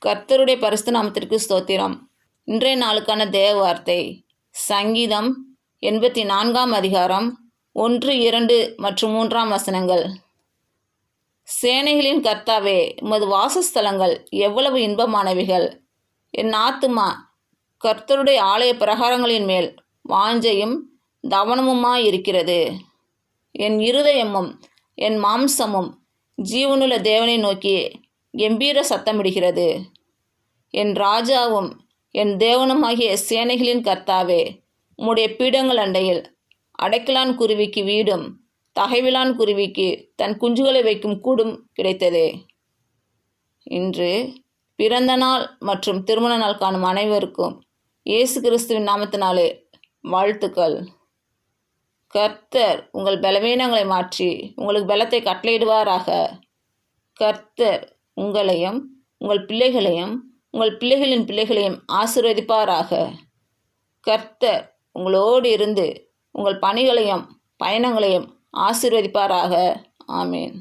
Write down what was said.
கர்த்தருடைய பரிசுத்த நாமத்திற்கு ஸ்தோத்திரம். இன்றைய நாளுக்கான தேவ வார்த்தை சங்கீதம் 84 அதிகாரம் 1, 2 மற்றும் 3 வசனங்கள். சேனைகளின் கர்த்தாவே, உமது வாசஸ்தலங்கள் எவ்வளவு இன்பமானவைகள்! என் ஆத்துமா கர்த்தருடைய ஆலய பிரகாரங்களின் மேல் வாஞ்சையும் தவனமுமாயிருக்கிறது. என் இருதயமும் என் மாம்சமும் ஜீவனுள்ள தேவனை நோக்கி கம்பீர சத்தமிடுகிறது. என் ராஜாவும் என் தேவனுமாகிய சேனைகளின் கர்த்தாவே, உம்முடைய பீடங்கள் அண்டையில் அடைக்கலான் குருவிக்கு வீடும் தகைவிலான் குருவிக்கு தன் குஞ்சுகளை வைக்கும் கூடும் கிடைத்ததே. இன்று பிறந்த நாள் மற்றும் திருமண நாள் காணும் அனைவருக்கும் இயேசு கிறிஸ்துவின் நாமத்தினாலே வாழ்த்துக்கள். கர்த்தர் உங்கள் பலவீனங்களை மாற்றி உங்களுக்கு பலத்தை கட்டளையிடுவாராக. கர்த்தர் உங்களையும் உங்கள் பிள்ளைகளையும் உங்கள் பிள்ளைகளின் பிள்ளைகளையும் ஆசீர்வதிப்பாராக. கர்த்தர் உங்களோடு இருந்து உங்கள் பணிகளையும் பயணங்களையும் ஆசீர்வதிப்பாராக. ஆமேன்.